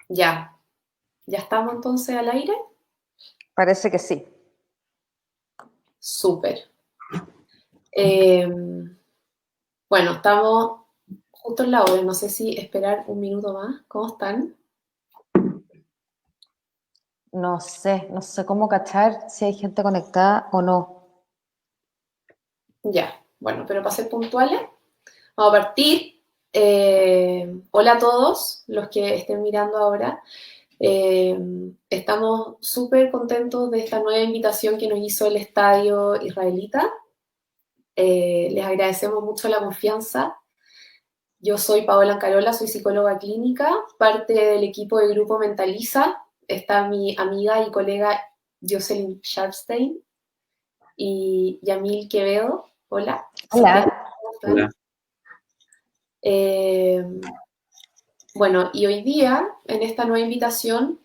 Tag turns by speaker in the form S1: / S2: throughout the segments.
S1: Ya, ya estamos entonces al aire.
S2: Parece que sí.
S1: Súper. Eh, bueno, estamos justo en la hora, no sé si esperar un minuto más. ¿Cómo están?
S2: No sé cómo cachar si hay gente conectada o no.
S1: Ya, bueno, pero para ser puntuales, vamos a partir. Hola a todos los que estén mirando ahora. Eh, Estamos súper contentos de esta nueva invitación que nos hizo el Estadio Israelita. Les agradecemos mucho la confianza. Yo soy Paola Ancarola, soy psicóloga clínica, parte del equipo de Grupo Mentaliza. Está mi amiga y colega Jocelyn Sharpstein y Yamil Quevedo. Hola,
S2: Hola.
S1: ¿cómo están?
S3: Hola.
S1: Eh, bueno, y hoy día, en esta nueva invitación,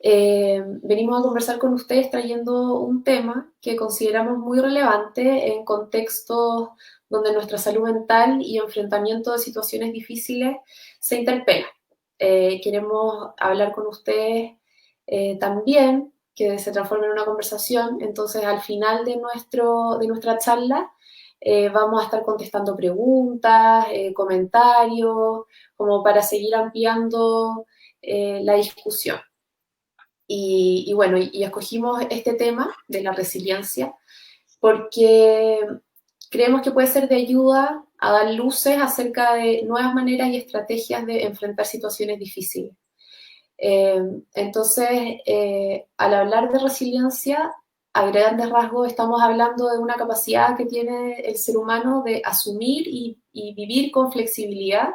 S1: venimos a conversar con ustedes trayendo un tema que consideramos muy relevante en contextos donde nuestra salud mental y enfrentamiento de situaciones difíciles se interpela. Queremos hablar con ustedes también, que se transforme en una conversación. Entonces, al final de nuestra charla, vamos a estar contestando preguntas, comentarios, como para seguir ampliando la discusión. Bueno, y escogimos este tema de la resiliencia porque creemos que puede ser de ayuda a dar luces acerca de nuevas maneras y estrategias de enfrentar situaciones difíciles. Al hablar de resiliencia, a grandes rasgos estamos hablando de una capacidad que tiene el ser humano de asumir y vivir con flexibilidad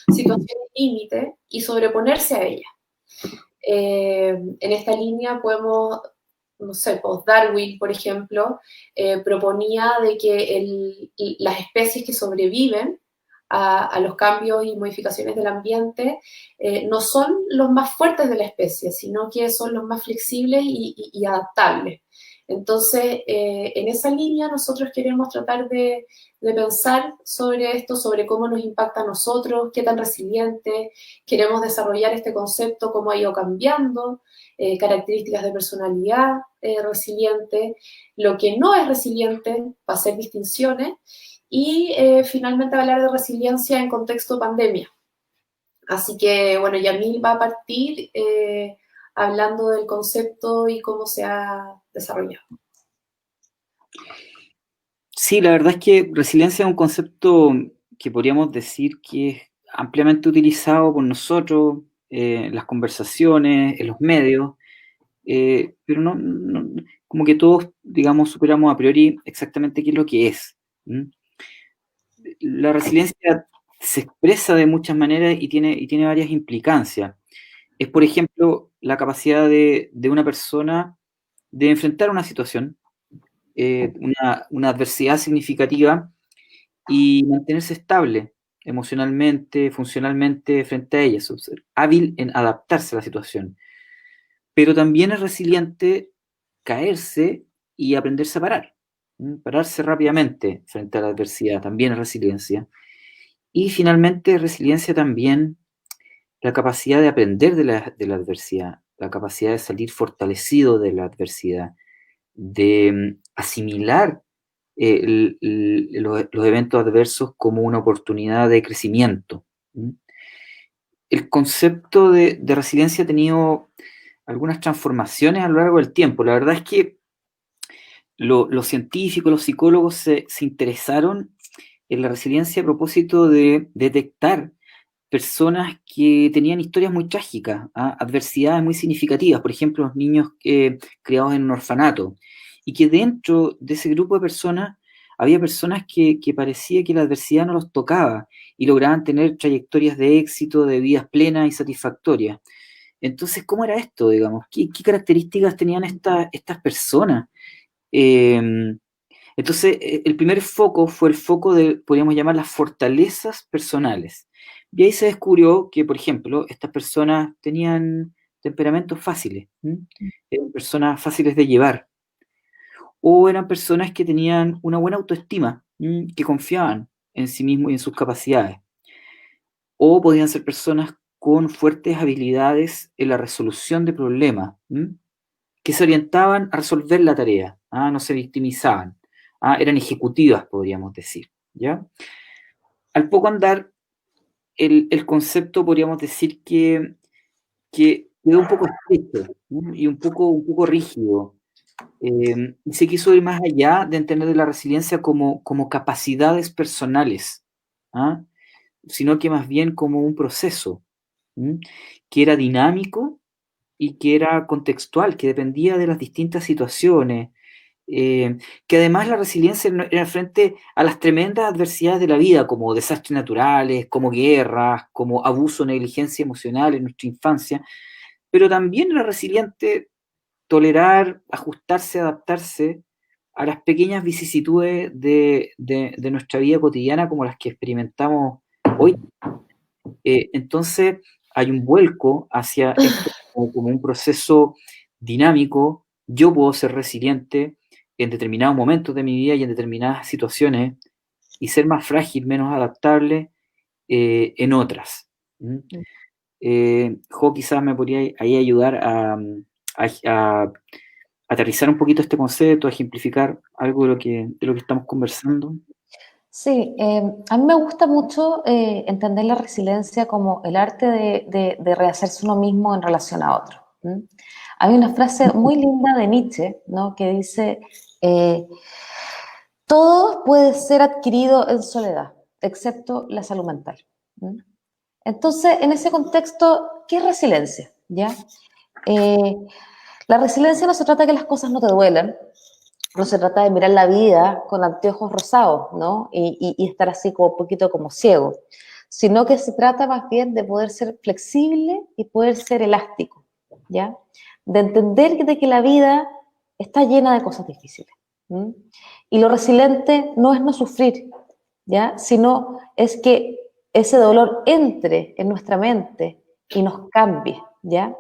S1: situaciones límite y sobreponerse a ellas. En esta línea podemos, no sé, pues Darwin, por ejemplo, proponía de que las especies que sobreviven a los cambios y modificaciones del ambiente no son los más fuertes de la especie, sino que son los más flexibles y adaptables. Entonces, en esa línea nosotros queremos tratar de pensar sobre esto, sobre cómo nos impacta a nosotros, qué tan resiliente, queremos desarrollar este concepto, cómo ha ido cambiando, características de personalidad resiliente, lo que no es resiliente, para hacer distinciones, y finalmente hablar de resiliencia en contexto pandemia. Así que, bueno, Yamil va a partir hablando del concepto y cómo se ha desarrollado.
S3: Sí, la verdad es que resiliencia es un concepto que podríamos decir que es ampliamente utilizado por nosotros en las conversaciones, en los medios, pero como que todos, digamos, superamos a priori exactamente qué es lo que es. ¿Mm? La resiliencia se expresa de muchas maneras y tiene varias implicancias. Es, por ejemplo, la capacidad de una persona de enfrentar una situación, una adversidad significativa y mantenerse estable emocionalmente, funcionalmente frente a ella, ser hábil en adaptarse a la situación. Pero también es resiliente caerse y aprenderse a parar, pararse rápidamente frente a la adversidad, también es resiliencia. Y finalmente, resiliencia también la capacidad de aprender de la adversidad, la capacidad de salir fortalecido de la adversidad, de asimilar los eventos adversos como una oportunidad de crecimiento. El concepto de resiliencia ha tenido algunas transformaciones a lo largo del tiempo. La verdad es que los científicos, los psicólogos se interesaron en la resiliencia a propósito de detectar personas que tenían historias muy trágicas, adversidades muy significativas, por ejemplo, los niños criados en un orfanato, y que dentro de ese grupo de personas había personas que parecía que la adversidad no los tocaba y lograban tener trayectorias de éxito, de vidas plenas y satisfactorias. Entonces, ¿cómo era esto, digamos? ¿Qué características tenían estas personas? Eh, entonces, el primer foco fue el foco de, podríamos llamar, las fortalezas personales. Y ahí se descubrió que, por ejemplo, estas personas tenían temperamentos fáciles, eran personas fáciles de llevar, o eran personas que tenían una buena autoestima, que confiaban en sí mismos y en sus capacidades. o podían ser personas con fuertes habilidades en la resolución de problemas, que se orientaban a resolver la tarea, no se victimizaban, eran ejecutivas, podríamos decir, ¿ya? Al poco andar, el concepto podríamos decir que quedó un poco estricto, ¿no? Y un poco rígido. Y se quiso ir más allá de entender la resiliencia como capacidades personales, ¿ah? Sino que más bien como un proceso, que era dinámico y que era contextual, que dependía de las distintas situaciones, que además la resiliencia era frente a las tremendas adversidades de la vida, como desastres naturales, como guerras, como abuso o negligencia emocional en nuestra infancia, pero también era resiliente tolerar, ajustarse, adaptarse a las pequeñas vicisitudes de nuestra vida cotidiana como las que experimentamos hoy. Entonces hay un vuelco hacia esto como un proceso dinámico. Yo puedo ser resiliente en determinados momentos de mi vida y en determinadas situaciones y ser más frágil, menos adaptable en otras. Jo, quizás me podría ahí ayudar a aterrizar un poquito este concepto, a ejemplificar algo de lo que estamos conversando.
S2: Sí, a mí me gusta mucho entender la resiliencia como el arte de rehacerse uno mismo en relación a otro. Hay una frase muy linda de Nietzsche, ¿no? Que dice, todo puede ser adquirido en soledad, excepto la salud mental. Entonces, en ese contexto, ¿qué es resiliencia? ¿Ya? La resiliencia no se trata de que las cosas no te duelen, no se trata de mirar la vida con anteojos rosados, ¿no? Y estar así como un poquito como ciego, sino que se trata más bien de poder ser flexible y poder ser elástico, ¿ya? De entender de que la vida está llena de cosas difíciles. Y lo resiliente no es no sufrir, ¿ya? Sino es que ese dolor entre en nuestra mente y nos cambie, ¿ya?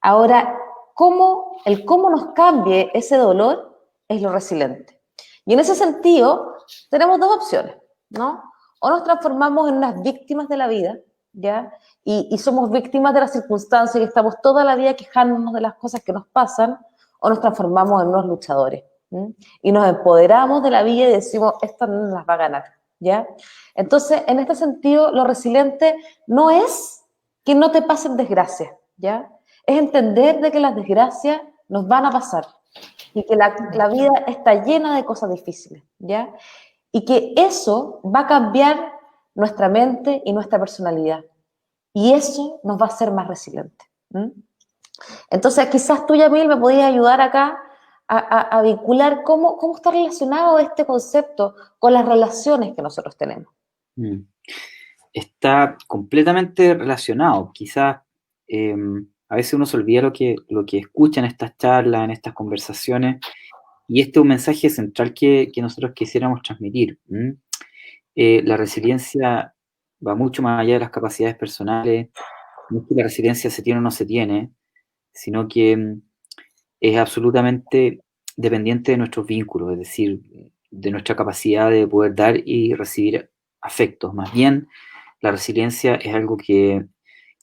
S2: Ahora, cómo nos cambie ese dolor es lo resiliente. Y en ese sentido, tenemos dos opciones, ¿no? O nos transformamos en unas víctimas de la vida, ¿ya? Y somos víctimas de las circunstancias y estamos toda la vida quejándonos de las cosas que nos pasan, o nos transformamos en unos luchadores, y nos empoderamos de la vida y decimos, esta no nos las va a ganar, ¿ya? Entonces, en este sentido, lo resiliente no es que no te pasen desgracias, ¿ya? Es entender de que las desgracias nos van a pasar y que la vida está llena de cosas difíciles, ¿ya? Y que eso va a cambiar nuestra mente y nuestra personalidad. Y eso nos va a hacer más resilientes. Entonces, quizás tú, Yamil, me podías ayudar acá a vincular cómo está relacionado este concepto con las relaciones que nosotros tenemos.
S3: Está completamente relacionado. Quizás a veces uno se olvida lo que escucha en estas charlas, en estas conversaciones, y este es un mensaje central que nosotros quisiéramos transmitir. La resiliencia va mucho más allá de las capacidades personales. No es que la resiliencia se tiene o no se tiene, sino que es absolutamente dependiente de nuestros vínculos, es decir, de nuestra capacidad de poder dar y recibir afectos. Más bien, la resiliencia es algo que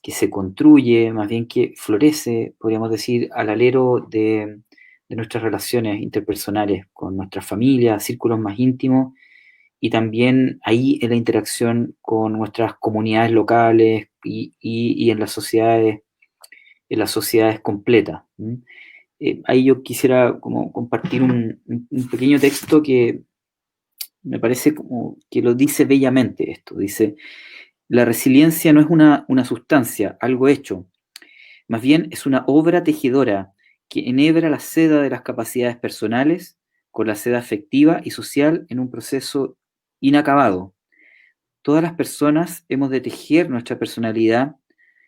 S3: se construye, más bien que florece, podríamos decir, al alero de nuestras relaciones interpersonales con nuestra familia, círculos más íntimos, y también ahí en la interacción con nuestras comunidades locales y en las sociedades completas. Ahí yo quisiera como compartir un pequeño texto que me parece como que lo dice bellamente esto. Dice, la resiliencia no es una sustancia, algo hecho, más bien es una obra tejedora que enhebra la seda de las capacidades personales con la seda afectiva y social en un proceso inacabado. Todas las personas hemos de tejer nuestra personalidad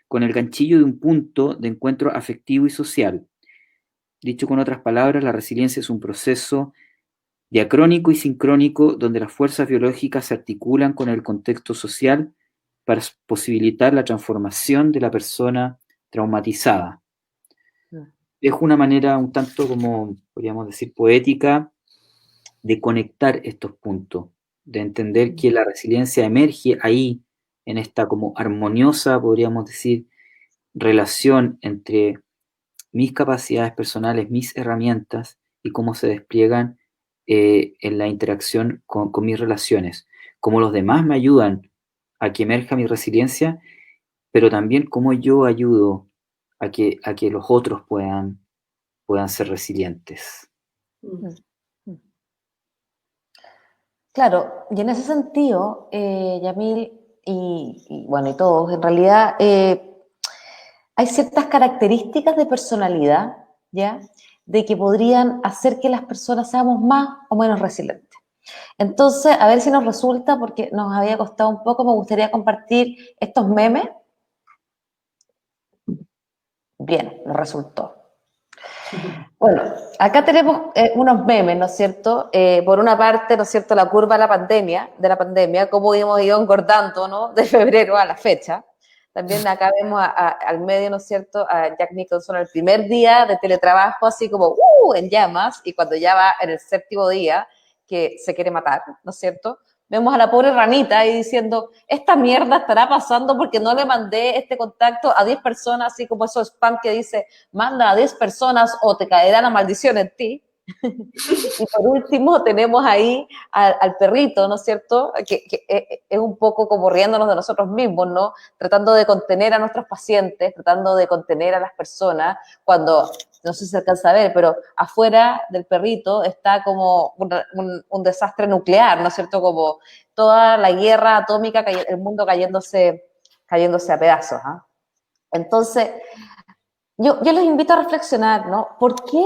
S3: con el ganchillo de un punto de encuentro afectivo y social. Dicho con otras palabras, la resiliencia es un proceso diacrónico y sincrónico donde las fuerzas biológicas se articulan con el contexto social para posibilitar la transformación de la persona traumatizada. Es una manera un tanto como, podríamos decir, poética de conectar estos puntos, de entender que la resiliencia emerge ahí, en esta como armoniosa, podríamos decir, relación entre mis capacidades personales, mis herramientas y cómo se despliegan en la interacción con mis relaciones, cómo los demás me ayudan a que emerja mi resiliencia, pero también cómo yo ayudo a que los otros puedan ser resilientes.
S2: Claro, y en ese sentido, Yamil bueno, y todos, en realidad hay ciertas características de personalidad, ¿ya? De que podrían hacer que las personas seamos más o menos resilientes. Entonces, a ver si nos resulta, porque nos había costado un poco, me gustaría compartir estos memes. Bien, nos resultó. Bueno, acá tenemos unos memes, ¿no es cierto? Por una parte, ¿no es cierto?, la curva de la pandemia, cómo hemos ido engordando, ¿no?, de febrero a la fecha. También acá vemos al medio, ¿no es cierto?, a Jack Nicholson el primer día de teletrabajo, así como en llamas, y cuando ya va en el 7º día, que se quiere matar, ¿no es cierto? Vemos a la pobre ranita ahí diciendo, esta mierda estará pasando porque no le mandé este contacto a 10 personas, así como esos spam que dice, manda a 10 personas o te caerá la maldición en ti. Y por último tenemos ahí al perrito, ¿no es cierto? Que es un poco como riéndonos de nosotros mismos, ¿no? Tratando de contener a nuestros pacientes, tratando de contener a las personas, cuando, no sé si se alcanza a ver, pero afuera del perrito está como un desastre nuclear, ¿no es cierto? Como toda la guerra atómica, el mundo cayéndose a pedazos, ¿eh? Entonces, yo les invito a reflexionar, ¿no? ¿Por qué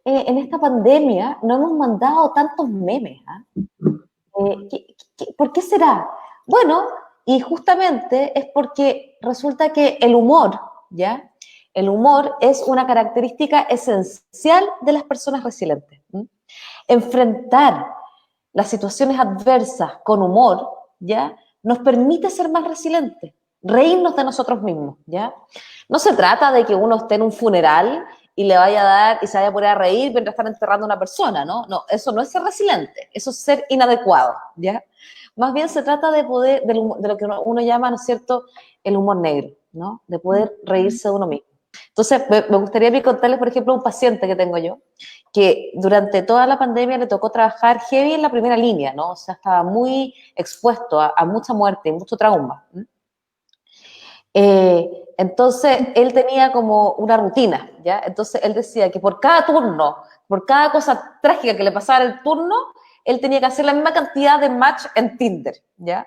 S2: en esta pandemia no hemos mandado tantos memes? ¿Por qué será? Bueno, y justamente es porque resulta que el humor, ¿ya? El humor es una característica esencial de las personas resilientes. Enfrentar las situaciones adversas con humor, ¿ya? Nos permite ser más resilientes, reírnos de nosotros mismos, ¿ya? No se trata de que uno esté en un funeral y le vaya a dar y se vaya a poner a reír mientras están enterrando a una persona, ¿no? No, eso no es ser resiliente, eso es ser inadecuado, ¿ya? Más bien se trata de poder, de lo que uno llama, ¿no es cierto?, el humor negro, ¿no? De poder reírse de uno mismo. Entonces, me gustaría a mí contarles, por ejemplo, un paciente que tengo yo, que durante toda la pandemia le tocó trabajar heavy en la primera línea, ¿no? O sea, estaba muy expuesto a mucha muerte, mucho trauma. Entonces, él tenía como una rutina, ¿ya? Entonces, él decía que por cada turno, por cada cosa trágica que le pasara el turno, él tenía que hacer la misma cantidad de match en Tinder, ¿ya?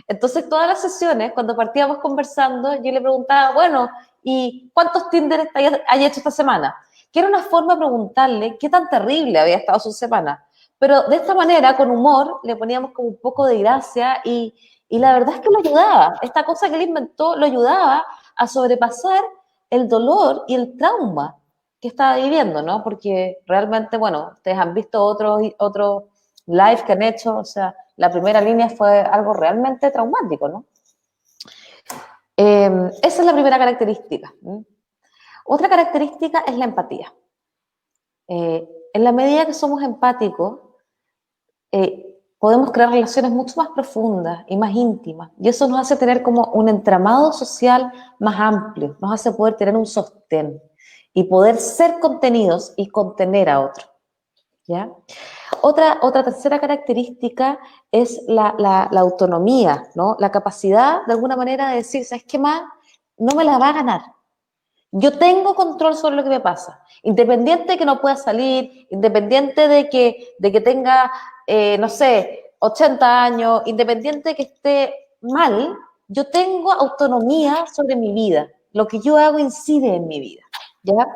S2: Entonces, todas las sesiones, cuando partíamos conversando, yo le preguntaba, bueno, ¿y cuántos Tinder hay hecho esta semana? Que era una forma de preguntarle qué tan terrible había estado su semana. Pero de esta manera, con humor, le poníamos como un poco de gracia y la verdad es que lo ayudaba. Esta cosa que él inventó lo ayudaba a sobrepasar el dolor y el trauma que estaba viviendo, ¿no? Porque realmente, bueno, ustedes han visto otros live que han hecho, o sea, la primera línea fue algo realmente traumático, ¿no? Esa es la primera característica. Otra característica es la empatía. En la medida que somos empáticos, podemos crear relaciones mucho más profundas y más íntimas. Y eso nos hace tener como un entramado social más amplio, nos hace poder tener un sostén y poder ser contenidos y contener a otro, ¿ya? Otra tercera característica es la autonomía, ¿no? La capacidad, de alguna manera, de decir, ¿sabes qué más? No me la va a ganar. Yo tengo control sobre lo que me pasa, independiente de que no pueda salir, independiente de que tenga, no sé, 80 años, independiente de que esté mal, yo tengo autonomía sobre mi vida. Lo que yo hago incide en mi vida, ¿ya?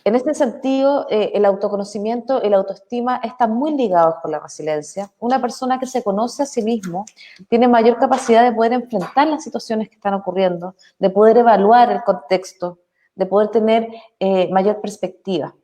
S2: En este sentido, el autoconocimiento y la autoestima están muy ligados con la resiliencia. Una persona que se conoce a sí mismo tiene mayor capacidad de poder enfrentar las situaciones que están ocurriendo, de poder evaluar el contexto, de poder tener mayor perspectiva.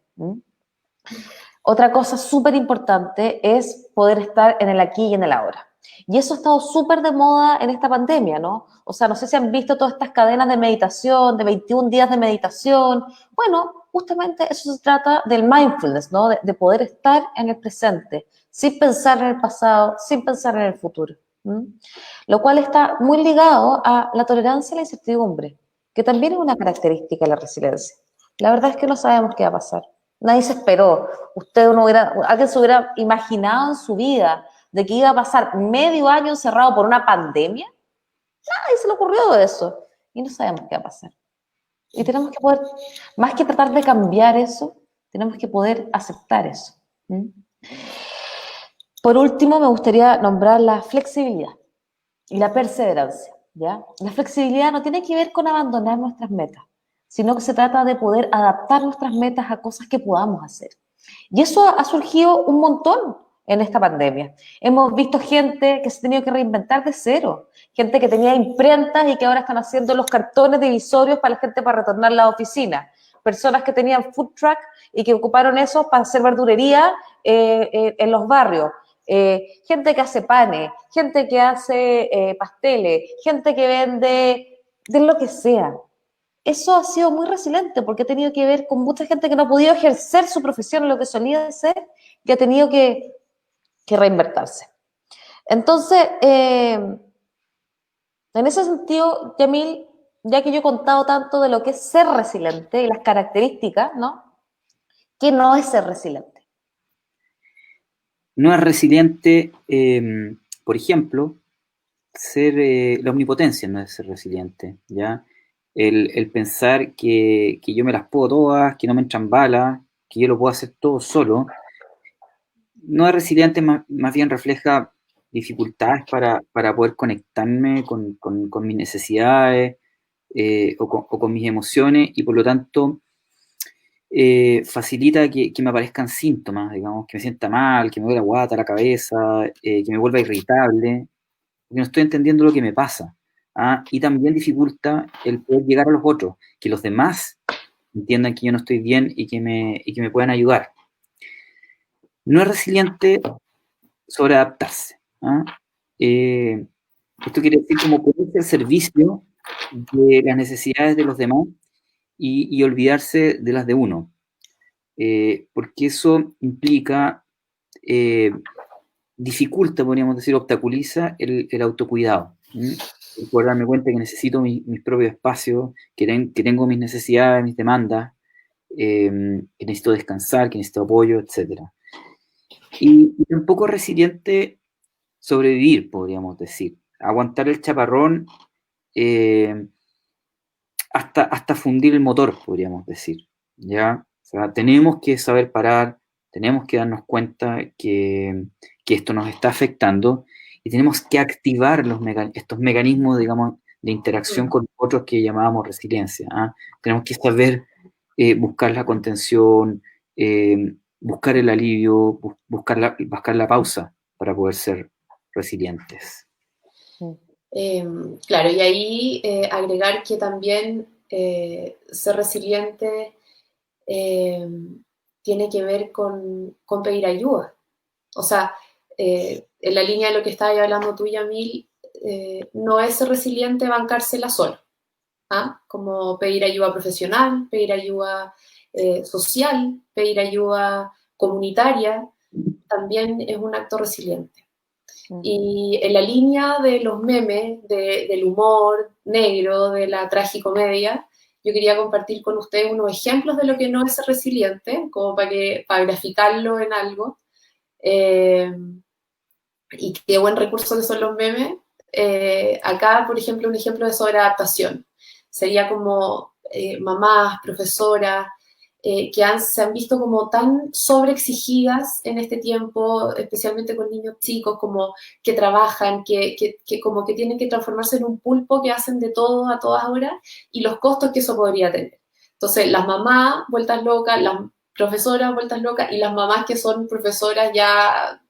S2: Otra cosa súper importante es poder estar en el aquí y en el ahora. Y eso ha estado súper de moda en esta pandemia, ¿no? O sea, no sé si han visto todas estas cadenas de meditación, de 21 días de meditación. Bueno, justamente eso se trata del mindfulness, ¿no? De poder estar en el presente, sin pensar en el pasado, sin pensar en el futuro, ¿Mm? Lo cual está muy ligado a la tolerancia a la incertidumbre, que también es una característica de la resiliencia. La verdad es que no sabemos qué va a pasar. Nadie se esperó. Alguien se hubiera imaginado en su vida de que iba a pasar medio año encerrado por una pandemia. Nadie se le ocurrió eso. Y no sabemos qué va a pasar. Y tenemos que poder, más que tratar de cambiar eso, tenemos que poder aceptar eso. ¿Mm? Por último, me gustaría nombrar la flexibilidad y la perseverancia, ¿ya? La flexibilidad no tiene que ver con abandonar nuestras metas, sino que se trata de poder adaptar nuestras metas a cosas que podamos hacer. Y eso ha surgido un montón en esta pandemia. Hemos visto gente que se ha tenido que reinventar de cero, gente que tenía imprentas y que ahora están haciendo los cartones divisorios para la gente para retornar a la oficina, personas que tenían food truck y que ocuparon eso para hacer verdurería en los barrios, gente que hace panes, gente que hace pasteles, gente que vende de lo que sea. Eso ha sido muy resiliente porque ha tenido que ver con mucha gente que no ha podido ejercer su profesión en lo que solía hacer, que ha tenido que reinvertirse. Entonces, en ese sentido, Yamil, ya que yo he contado tanto de lo que es ser resiliente y las características, ¿no? ¿Qué no es ser resiliente?
S3: No es resiliente, por ejemplo, la omnipotencia no es ser resiliente, ¿ya? El pensar que yo me las puedo todas, que no me entran balas, que yo lo puedo hacer todo solo, no es resiliente, más bien refleja dificultades para poder conectarme con mis necesidades o con mis emociones y por lo tanto facilita que me aparezcan síntomas, digamos, que me sienta mal, que me duele la guata, la cabeza, que me vuelva irritable, porque no estoy entendiendo lo que me pasa. ¿Ah? Y también dificulta el poder llegar a los otros, que los demás entiendan que yo no estoy bien y que me puedan ayudar. No es resiliente sobre adaptarse. ¿Ah? Esto quiere decir como ponerse al servicio de las necesidades de los demás y olvidarse de las de uno. Porque eso implica, dificulta, podríamos decir, obstaculiza el autocuidado. El poder darme cuenta que necesito mis propios espacios, que tengo mis necesidades, mis demandas, que necesito descansar, que necesito apoyo, etc. Y tampoco es resiliente sobrevivir, podríamos decir. Aguantar el chaparrón eh, hasta fundir el motor, podríamos decir. ¿Ya? O sea, tenemos que saber parar, tenemos que darnos cuenta que esto nos está afectando y tenemos que activar estos mecanismos, digamos, de interacción con otros que llamábamos resiliencia. ¿Ah? Tenemos que saber buscar la contención, buscar el alivio, buscar la pausa para poder ser resilientes.
S1: Claro, y ahí agregar que también ser resiliente tiene que ver con pedir ayuda. O sea, en la línea de lo que estabas hablando tú, Yamil, no es ser resiliente bancársela solo. ¿Ah? Como pedir ayuda profesional, pedir ayuda social, pedir ayuda comunitaria, también es un acto resiliente. Y en la línea de los memes, del humor negro, de la tragicomedia, yo quería compartir con ustedes unos ejemplos de lo que no es ser resiliente, como para graficarlo en algo. Y qué buen recurso que son los memes. Acá, por ejemplo, un ejemplo de sobreadaptación. Sería como mamás, profesoras, se han visto como tan sobreexigidas en este tiempo, especialmente con niños chicos, como que trabajan, que como que tienen que transformarse en un pulpo que hacen de todo a todas horas y los costos que eso podría tener. Entonces, las mamás vueltas locas, las profesoras vueltas locas y las mamás que son profesoras ya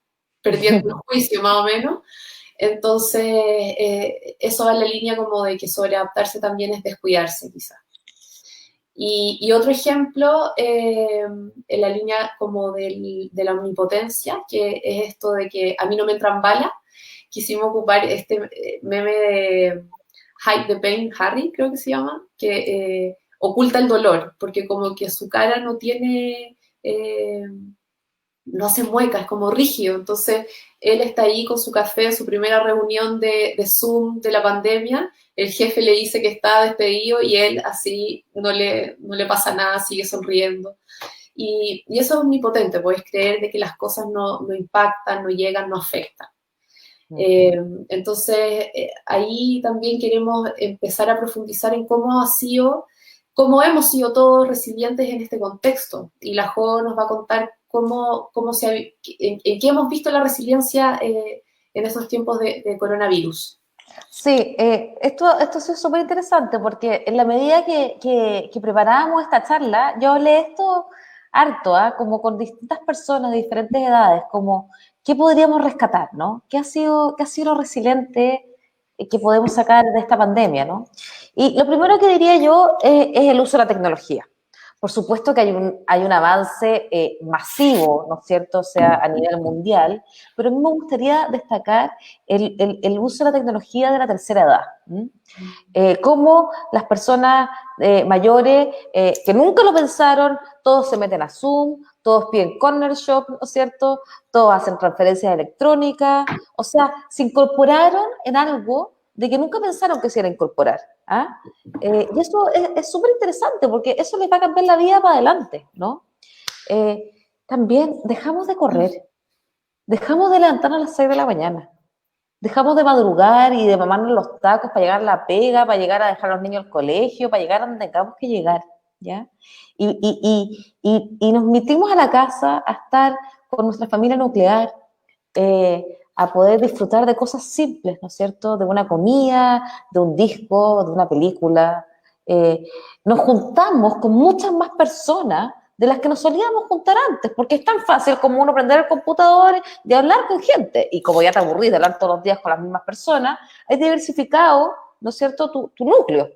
S1: perdiendo el juicio más o menos. Entonces, eso va en la línea como de que sobreadaptarse también es descuidarse quizás. Y otro ejemplo, en la línea como de la omnipotencia, que es esto de que a mí no me entran balas, quisimos ocupar este meme de Hide the Pain Harry, creo que se llama, que oculta el dolor, porque como que su cara no tiene no hace muecas, es como rígido. Entonces, él está ahí con su café, su primera reunión de Zoom de la pandemia, el jefe le dice que está despedido y él así no le pasa nada, sigue sonriendo. Y eso es omnipotente, puedes creer de que las cosas no impactan, no llegan, no afectan. Eh, entonces, ahí también queremos empezar a profundizar en cómo hemos sido todos resilientes en este contexto. Y la Jo nos va a contar en qué hemos visto la resiliencia en estos tiempos de coronavirus.
S2: Sí, esto ha sido súper interesante porque en la medida que preparábamos esta charla, yo hablé esto harto, ¿ah? Como con distintas personas de diferentes edades, como qué podríamos rescatar, ¿no? Qué ha sido lo resiliente que podemos sacar de esta pandemia, ¿no? Y lo primero que diría yo es el uso de la tecnología. Por supuesto que hay un avance masivo, ¿no es cierto? O sea, a nivel mundial, pero a mí me gustaría destacar el uso de la tecnología de la tercera edad. Cómo las personas mayores que nunca lo pensaron, todos se meten a Zoom, todos piden corner shop, ¿no es cierto? Todos hacen transferencias electrónicas, o sea, se incorporaron en algo de que nunca pensaron que se iba a incorporar. ¿Ah? Y eso es súper interesante porque eso les va a cambiar la vida para adelante, ¿no? También dejamos de correr, dejamos de levantarnos a las 6 de la mañana, dejamos de madrugar y de mamarnos los tacos para llegar a la pega, para llegar a dejar a los niños al colegio, para llegar a donde tengamos que llegar, ¿ya? Y nos metimos a la casa a estar con nuestra familia nuclear, a poder disfrutar de cosas simples, ¿no es cierto? De una comida, de un disco, de una película. Nos juntamos con muchas más personas de las que nos solíamos juntar antes, porque es tan fácil como uno prender el computador y hablar con gente. Y como ya te aburrís de hablar todos los días con las mismas personas, hay diversificado, ¿no es cierto?, tu núcleo.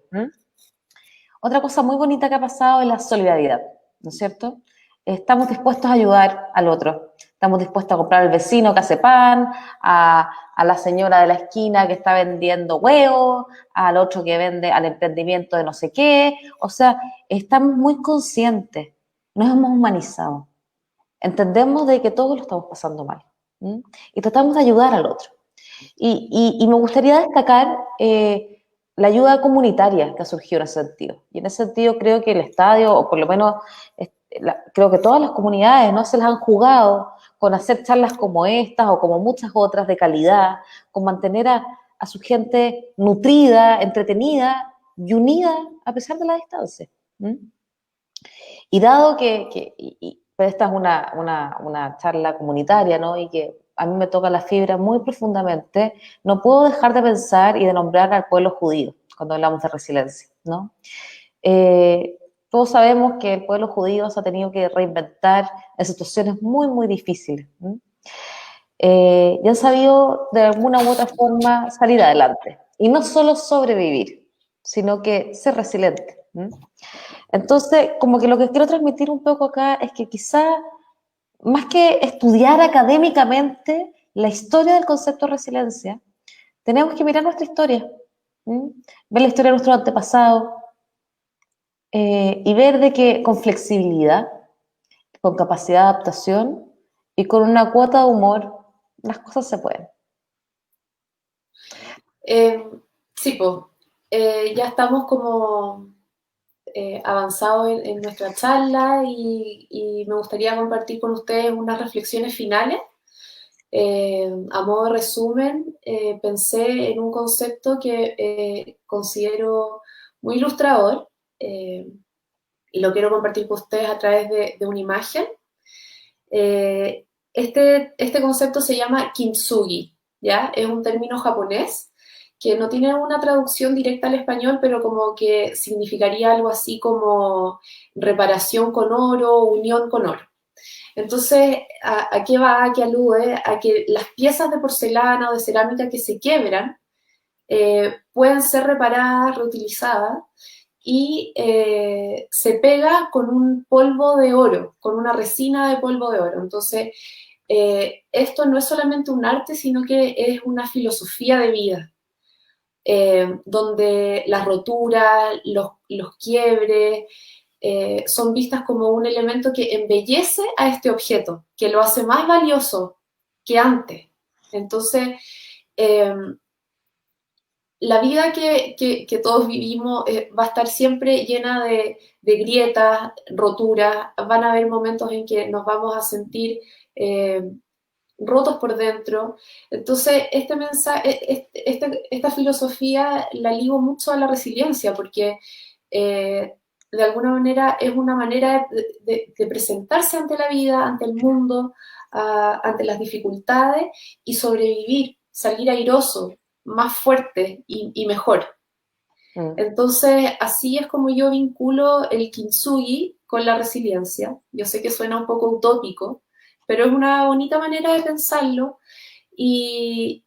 S2: Otra cosa muy bonita que ha pasado es la solidaridad, ¿no es cierto? Estamos dispuestos a ayudar al otro. Estamos dispuestos a comprar al vecino que hace pan, a la señora de la esquina que está vendiendo huevos, al otro que vende al emprendimiento de no sé qué. O sea, estamos muy conscientes, nos hemos humanizado. Entendemos de que todos lo estamos pasando mal. Y tratamos de ayudar al otro. Y me gustaría destacar la ayuda comunitaria que ha surgido en ese sentido. Y en ese sentido creo que el estadio, o por lo menos creo que todas las comunidades, ¿no?, se las han jugado con hacer charlas como estas o como muchas otras de calidad, con mantener a su gente nutrida, entretenida y unida a pesar de la distancia. Y dado pero esta es una charla comunitaria, ¿no?, y que a mí me toca la fibra muy profundamente, no puedo dejar de pensar y de nombrar al pueblo judío cuando hablamos de resiliencia, ¿no? Todos sabemos que el pueblo judío se ha tenido que reinventar en situaciones muy, muy difíciles. Y han sabido de alguna u otra forma salir adelante. Y no solo sobrevivir, sino que ser resiliente. Entonces, como que lo que quiero transmitir un poco acá es que quizá, más que estudiar académicamente la historia del concepto de resiliencia, tenemos que mirar nuestra historia, ver la historia de nuestros antepasados y ver de que con flexibilidad, con capacidad de adaptación y con una cuota de humor, las cosas se pueden.
S1: Sí, pues, ya estamos como avanzados en nuestra charla y me gustaría compartir con ustedes unas reflexiones finales. A modo de resumen, pensé en un concepto que considero muy ilustrador y lo quiero compartir con ustedes a través de una imagen. Este concepto se llama kintsugi, ¿ya? Es un término japonés que no tiene una traducción directa al español, pero como que significaría algo así como reparación con oro, unión con oro. Entonces, ¿a qué va? ¿A qué alude? A que las piezas de porcelana o de cerámica que se quiebran pueden ser reparadas, reutilizadas, y se pega con un polvo de oro, con una resina de polvo de oro. Entonces, esto no es solamente un arte, sino que es una filosofía de vida, donde las roturas, los quiebres, son vistas como un elemento que embellece a este objeto, que lo hace más valioso que antes. Entonces, la vida que todos vivimos va a estar siempre llena de grietas, roturas, van a haber momentos en que nos vamos a sentir rotos por dentro. Entonces, este mensaje, esta filosofía la ligo mucho a la resiliencia, porque de alguna manera es una manera de presentarse ante la vida, ante el mundo, ante las dificultades y sobrevivir, salir airoso, más fuerte y mejor. Entonces, así es como yo vinculo el kintsugi con la resiliencia. Yo sé que suena un poco utópico, pero es una bonita manera de pensarlo y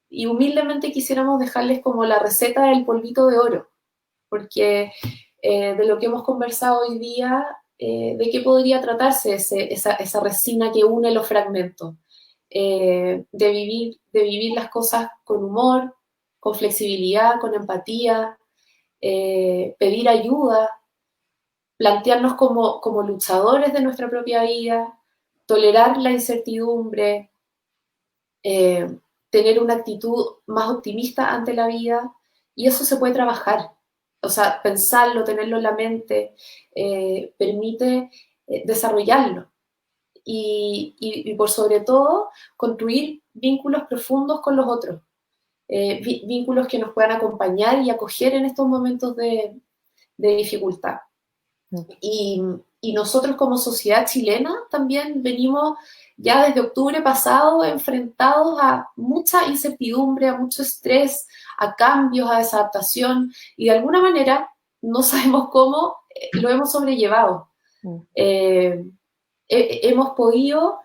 S1: humildemente quisiéramos dejarles como la receta del polvito de oro, porque de lo que hemos conversado hoy día, ¿de qué podría tratarse esa resina que une los fragmentos? De vivir las cosas con humor, con flexibilidad, con empatía, pedir ayuda, plantearnos como luchadores de nuestra propia vida, tolerar la incertidumbre, tener una actitud más optimista ante la vida, y eso se puede trabajar. O sea, pensarlo, tenerlo en la mente, permite desarrollarlo. Y por sobre todo, construir vínculos profundos con los otros, vínculos que nos puedan acompañar y acoger en estos momentos de dificultad. Y nosotros como sociedad chilena también venimos ya desde octubre pasado enfrentados a mucha incertidumbre, a mucho estrés, a cambios, a desadaptación, y de alguna manera no sabemos cómo lo hemos sobrellevado. Hemos podido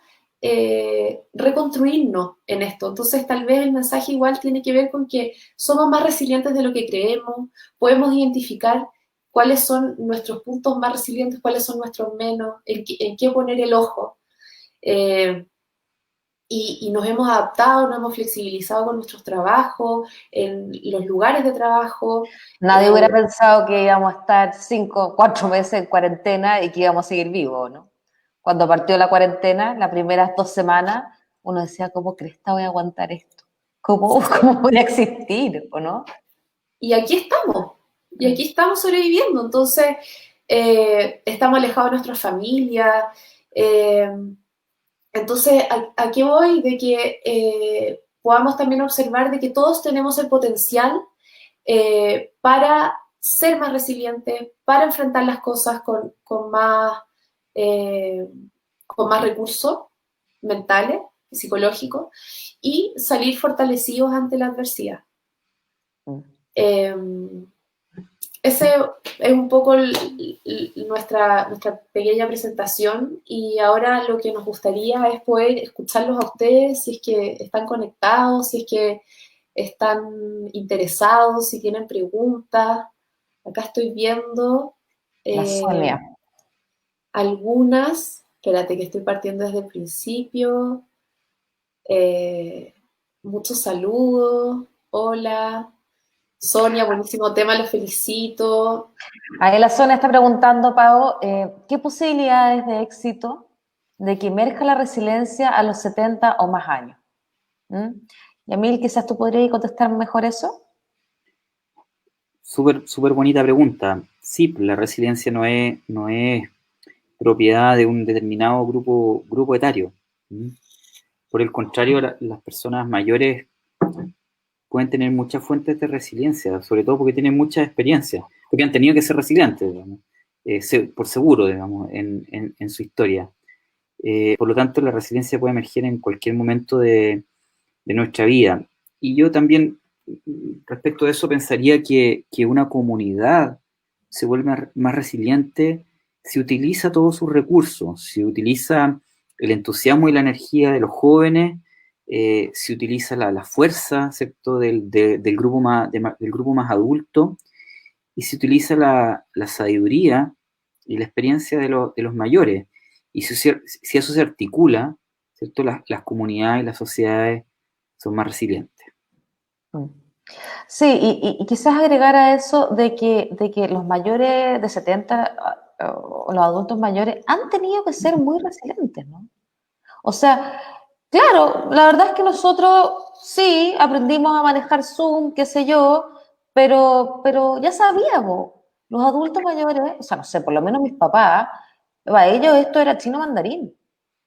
S1: reconstruirnos en esto. Entonces, tal vez el mensaje igual tiene que ver con que somos más resilientes de lo que creemos, podemos identificar cuáles son nuestros puntos más resilientes, cuáles son nuestros menos, en qué poner el ojo. Y nos hemos adaptado, nos hemos flexibilizado con nuestros trabajos, en los lugares de trabajo.
S2: Nadie hubiera pensado que íbamos a estar 4 meses en cuarentena y que íbamos a seguir vivos, ¿no? Cuando partió la cuarentena, las primeras 2 semanas, uno decía, ¿cómo cresta voy a aguantar esto? ¿Cómo voy a existir, o no?
S1: Y aquí estamos sobreviviendo. Entonces, estamos alejados de nuestra familia. Entonces, ¿a qué voy? De que podamos también observar de que todos tenemos el potencial para ser más resilientes, para enfrentar las cosas con más recursos mentales, psicológicos, y salir fortalecidos ante la adversidad. Ese es un poco nuestra pequeña presentación, y ahora lo que nos gustaría es poder escucharlos a ustedes, si es que están conectados, si es que están interesados, si tienen preguntas. Acá estoy viendo
S2: Sonia.
S1: Algunas. Espérate que estoy partiendo desde el principio. Muchos saludos. Hola. Sonia, buenísimo tema, los felicito.
S2: Ahí la Sonia está preguntando, Pau, ¿qué posibilidades de éxito de que emerja la resiliencia a los 70 o más años? Yamil, quizás tú podrías contestar mejor eso.
S3: Súper bonita pregunta. Sí, la resiliencia no es propiedad de un determinado grupo etario. Por el contrario, las personas mayores pueden tener muchas fuentes de resiliencia, sobre todo porque tienen mucha experiencia, porque han tenido que ser resilientes, digamos, por seguro, digamos, en su historia. Por lo tanto, la resiliencia puede emerger en cualquier momento de nuestra vida. Y yo también, respecto a eso, pensaría que una comunidad se vuelve más resiliente si utiliza todos sus recursos, si utiliza el entusiasmo y la energía de los jóvenes, si utiliza la fuerza, ¿cierto?, del grupo más adulto, y si utiliza la sabiduría y la experiencia de los mayores. Y si eso se articula, ¿cierto?, las comunidades y las sociedades son más resilientes.
S2: Sí, y quizás agregar a eso de que los mayores de 70 o los adultos mayores han tenido que ser muy resilientes, ¿no? O sea, claro, la verdad es que nosotros sí aprendimos a manejar Zoom, qué sé yo, pero ya sabíamos, los adultos mayores, o sea, no sé, por lo menos mis papás, para ellos esto era chino mandarín.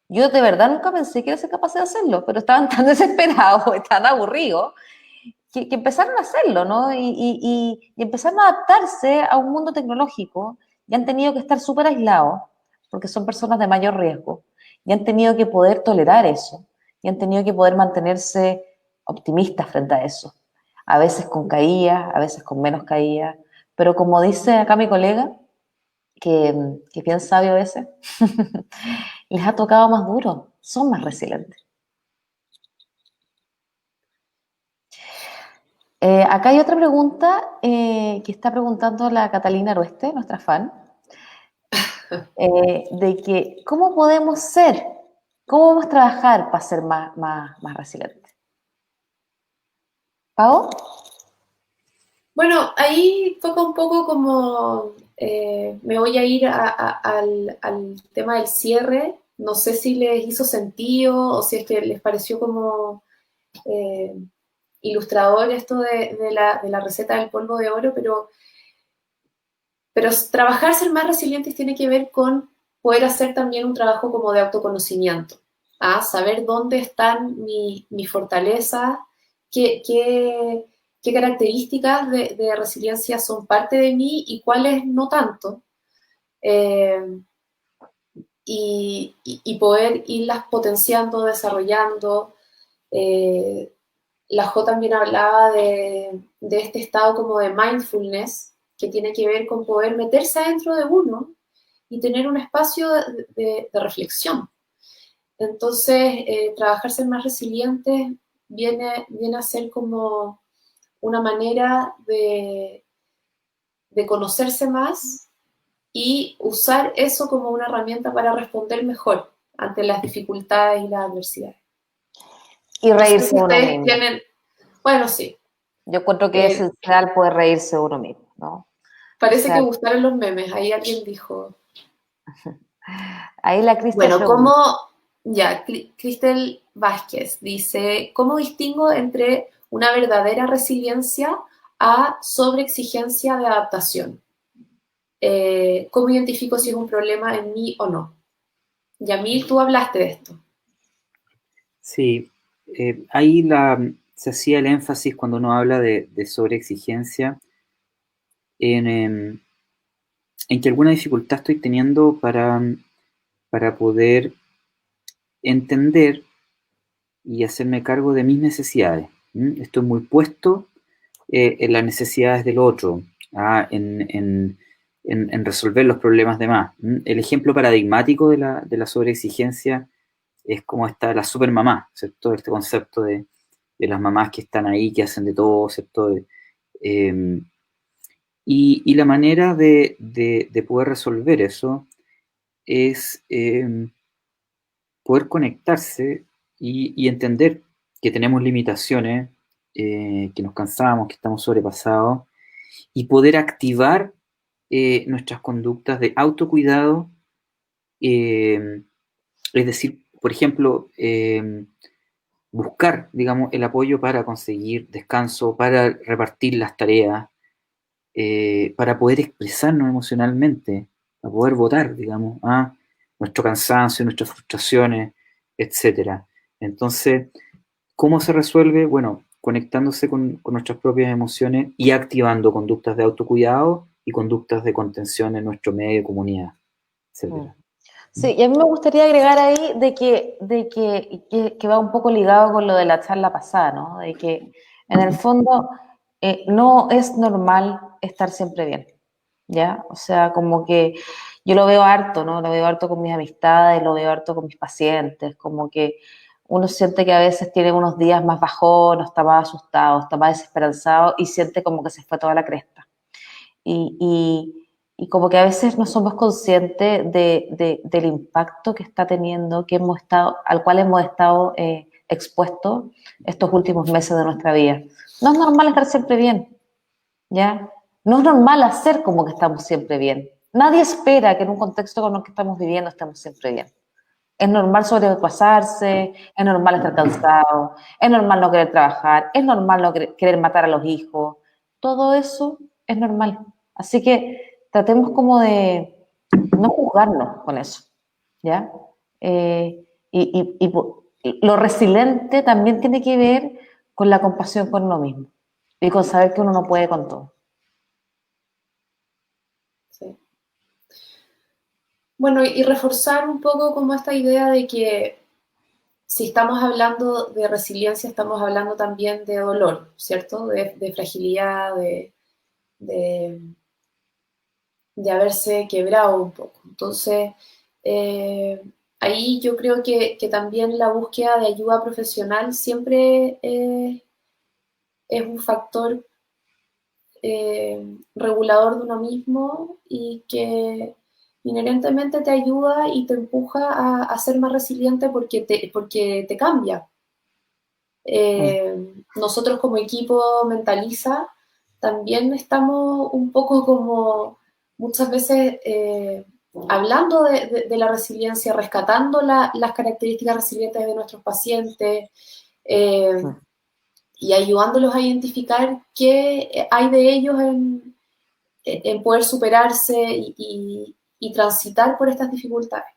S2: Yo de verdad nunca pensé que iba a ser capaz de hacerlo, pero estaban tan desesperados, tan aburridos, que empezaron a hacerlo, ¿no? Y empezaron a adaptarse a un mundo tecnológico y han tenido que estar súper aislados, porque son personas de mayor riesgo, y han tenido que poder tolerar eso, y han tenido que poder mantenerse optimistas frente a eso. A veces con caídas, a veces con menos caídas, pero como dice acá mi colega, que es bien sabio ese, les ha tocado más duro, son más resilientes. Acá hay otra pregunta que está preguntando la Catalina Rueste, nuestra fan, de que ¿cómo podemos ser? ¿Cómo podemos trabajar para ser más resilientes? ¿Pau?
S1: Bueno, ahí toca un poco como, me voy a ir al tema del cierre. No sé si les hizo sentido o si es que les pareció como eh, ilustrador esto de la receta del polvo de oro, pero trabajar, ser más resilientes tiene que ver con poder hacer también un trabajo como de autoconocimiento, ¿ah? Saber dónde están mis fortalezas, qué características de resiliencia son parte de mí y cuáles no tanto, eh, y poder irlas potenciando, desarrollando. Eh, la Jo también hablaba de este estado como de mindfulness, que tiene que ver con poder meterse adentro de uno y tener un espacio de reflexión. Entonces, trabajar ser más resiliente viene a ser como una manera de conocerse más y usar eso como una herramienta para responder mejor ante las dificultades y las adversidades.
S2: Y
S1: No sé
S2: reírse
S1: si
S2: de uno
S1: ustedes
S2: mismo.
S1: tienen, bueno, sí,
S2: Yo encuentro que es
S1: eh,
S2: esencial poder reírse de uno mismo, ¿no? O
S1: parece que
S2: sea,
S1: gustaron los memes. Ahí alguien dijo,
S2: ahí la Cristel
S1: bueno,
S2: pregunta.
S1: ya, Cristel Vázquez dice, ¿cómo distingo entre una verdadera resiliencia a sobreexigencia de adaptación? ¿Cómo identifico si es un problema en mí o no? Yamil, tú hablaste de esto.
S3: Sí, se hacía el énfasis cuando uno habla de sobreexigencia en, en que alguna dificultad estoy teniendo para poder entender y hacerme cargo de mis necesidades. Estoy muy puesto en las necesidades del otro, en resolver los problemas de más. El ejemplo paradigmático de la sobreexigencia es como está la supermamá, ¿cierto? Este concepto de las mamás que están ahí, que hacen de todo, ¿cierto? Eh, y la manera de poder resolver eso es poder conectarse y entender que tenemos limitaciones, que nos cansamos, que estamos sobrepasados, y poder activar nuestras conductas de autocuidado, eh, es decir, por ejemplo, buscar, digamos, el apoyo para conseguir descanso, para repartir las tareas, para poder expresarnos emocionalmente, para poder votar, digamos, a nuestro cansancio, nuestras frustraciones, etcétera. Entonces, ¿cómo se resuelve? Bueno, conectándose con nuestras propias emociones y activando conductas de autocuidado y conductas de contención en nuestro medio, comunidad, etcétera.
S2: Sí, y a mí me gustaría agregar ahí que va un poco ligado con lo de la charla pasada, ¿no? De que en el fondo no es normal estar siempre bien, ¿ya? O sea, como que yo lo veo harto, ¿no? Lo veo harto con mis amistades, lo veo harto con mis pacientes, como que uno siente que a veces tiene unos días más bajón, está más asustado, está más desesperanzado y siente como que se fue toda la cresta. Y, y como que a veces no somos conscientes del impacto que está teniendo, que hemos estado, al cual hemos estado expuestos estos últimos meses de nuestra vida. No es normal estar siempre bien, ¿ya? No es normal hacer como que estamos siempre bien. Nadie espera que en un contexto con el que estamos viviendo estemos siempre bien. Es normal sobrepasarse, es normal estar cansado, es normal no querer trabajar, es normal no querer matar a los hijos. Todo eso es normal. Así que tratemos como de no juzgarnos con eso, ¿ya? Lo resiliente también tiene que ver con la compasión con uno mismo y con saber que uno no puede con todo.
S1: Sí. Bueno, y reforzar un poco como esta idea de que si estamos hablando de resiliencia, estamos hablando también de dolor, ¿cierto? De fragilidad, de, de haberse quebrado un poco. Entonces, ahí yo creo que también la búsqueda de ayuda profesional siempre es un factor regulador de uno mismo y que inherentemente te ayuda y te empuja a ser más resiliente porque te cambia. Nosotros como equipo Mentaliza también estamos un poco como muchas veces hablando de la resiliencia, rescatando las características resilientes de nuestros pacientes y ayudándolos a identificar qué hay de ellos en poder superarse y transitar por estas dificultades.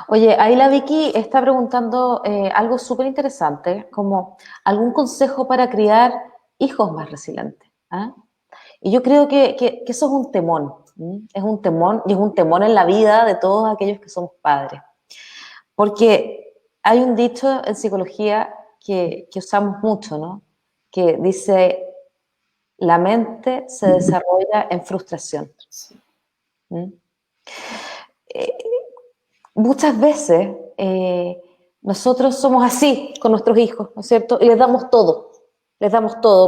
S2: Oye, ahí la Vicky está preguntando algo súper interesante, como algún consejo para criar hijos más resilientes. ¿Ah? Y yo creo que eso es un temón, es un temón y es un temón en la vida de todos aquellos que somos padres. Porque hay un dicho en psicología que usamos mucho, ¿no? Que dice, la mente se desarrolla en frustración.
S1: Sí.
S2: Muchas veces nosotros somos así con nuestros hijos, ¿no es cierto? Y les damos todo,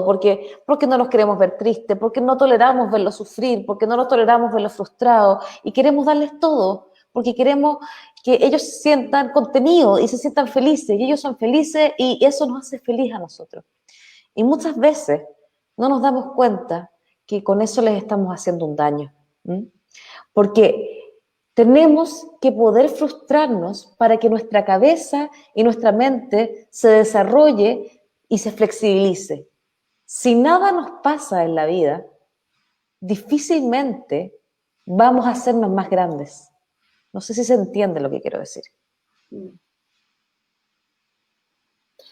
S2: porque no los queremos ver tristes, porque no toleramos verlos sufrir, porque no los toleramos verlos frustrados, y queremos darles todo, porque queremos que ellos se sientan contenidos y se sientan felices, y ellos son felices, y eso nos hace feliz a nosotros. Y muchas veces no nos damos cuenta que con eso les estamos haciendo un daño, porque tenemos que poder frustrarnos para que nuestra cabeza y nuestra mente se desarrolle y se flexibilice. Si nada nos pasa en la vida, difícilmente vamos a hacernos más grandes. No sé si se entiende lo que quiero decir.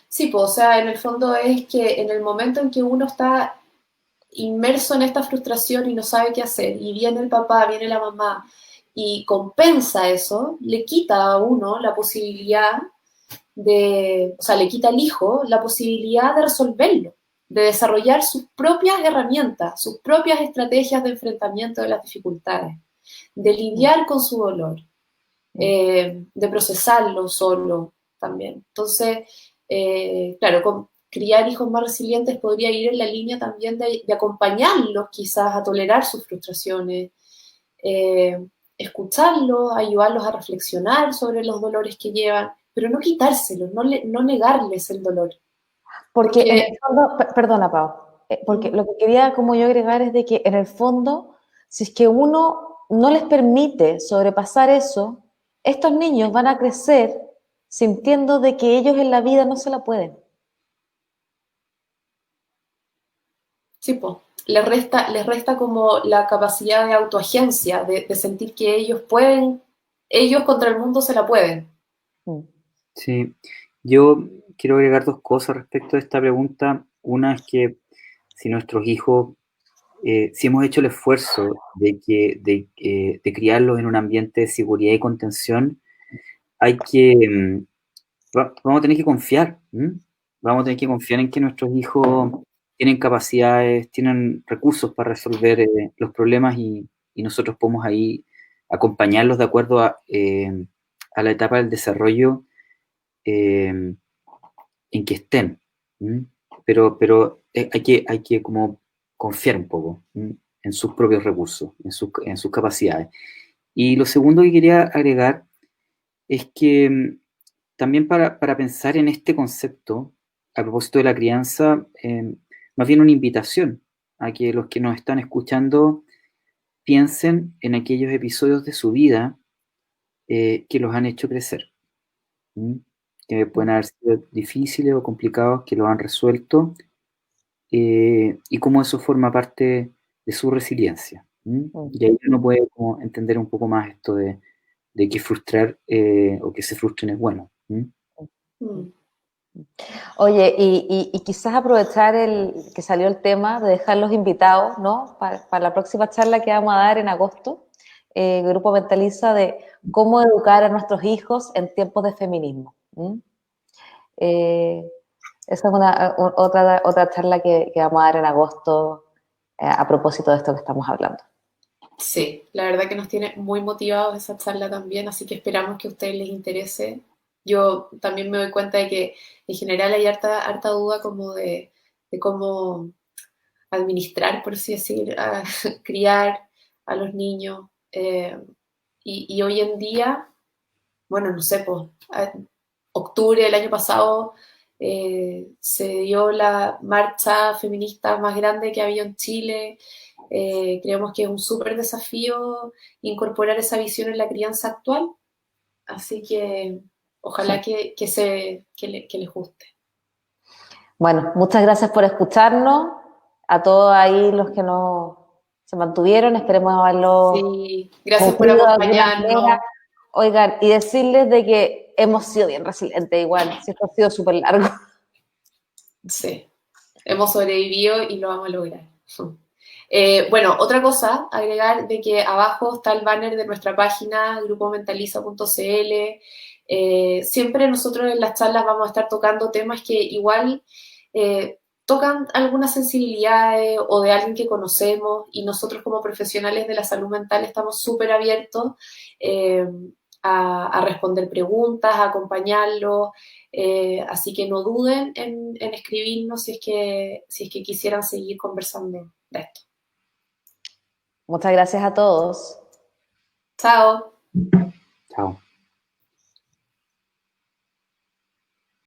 S1: Sí, pues, o sea, en el fondo es que en el momento en que uno está inmerso en esta frustración y no sabe qué hacer, y viene el papá, viene la mamá, y compensa eso, le quita a uno la posibilidad o sea, le quita al hijo la posibilidad de resolverlo, de desarrollar sus propias herramientas, sus propias estrategias de enfrentamiento de las dificultades, de lidiar con su dolor, de procesarlo solo también. Entonces, claro, criar hijos más resilientes podría ir en la línea también de acompañarlos quizás a tolerar sus frustraciones, escucharlos, ayudarlos a reflexionar sobre los dolores que llevan, pero no quitárselos, no negarles el dolor.
S2: Porque en el fondo, perdona Pau, porque lo que quería como yo agregar es de que en el fondo, si es que uno no les permite sobrepasar eso, estos niños van a crecer sintiendo de que ellos en la vida no se la pueden.
S1: Sí, pues, les resta como la capacidad de autoagencia, de sentir que ellos pueden, ellos contra el mundo se la pueden.
S3: Sí, yo quiero agregar dos cosas respecto a esta pregunta. Una es que si nuestros hijos, si hemos hecho el esfuerzo de criarlos en un ambiente de seguridad y contención, vamos a tener que confiar. Vamos a tener que confiar en que nuestros hijos tienen capacidades, tienen recursos para resolver los problemas y nosotros podemos ahí acompañarlos de acuerdo a la etapa del desarrollo en que estén. Pero hay que como confiar un poco en sus propios recursos, en sus capacidades. Y lo segundo que quería agregar es que también para pensar en este concepto, a propósito de la crianza, más bien una invitación a que los que nos están escuchando piensen en aquellos episodios de su vida que los han hecho crecer, ¿m? Que pueden haber sido difíciles o complicados, que los han resuelto, y cómo eso forma parte de su resiliencia. ¿M? Y ahí uno puede como entender un poco más esto de que frustrar o que se frustren es bueno. ¿M?
S2: Oye, y quizás aprovechar que salió el tema de dejar los invitados, ¿no? Para la próxima charla que vamos a dar en agosto, el Grupo Mentaliza, de cómo educar a nuestros hijos en tiempos de feminismo. Esa es otra charla que vamos a dar en agosto a propósito de esto que estamos hablando.
S1: Sí, la verdad que nos tiene muy motivados esa charla también, así que esperamos que a ustedes les interese. Yo también me doy cuenta de que en general hay harta duda como de cómo administrar, por así decir, criar a los niños. Y hoy en día, bueno, no sé, pues, octubre del año pasado se dio la marcha feminista más grande que había en Chile. Creemos que es un súper desafío incorporar esa visión en la crianza actual, así que ojalá que les guste.
S2: Bueno, muchas gracias por escucharnos, a todos ahí los que se mantuvieron, esperemos haberlo
S1: Sí, gracias por
S2: nutrido de alguna
S1: acompañarnos.
S2: manera. Oigan, y decirles de que hemos sido bien resilientes igual, si esto ha sido súper largo.
S1: Sí, hemos sobrevivido y lo vamos a lograr. Bueno, otra cosa, agregar de que abajo está el banner de nuestra página, grupomentaliza.cl. Siempre nosotros en las charlas vamos a estar tocando temas que igual tocan algunas sensibilidades o de alguien que conocemos, y nosotros como profesionales de la salud mental estamos súper abiertos a responder preguntas, a acompañarlos. Así que no duden en escribirnos si es que quisieran seguir conversando de esto.
S2: Muchas gracias a todos.
S1: Chao.
S3: Chao.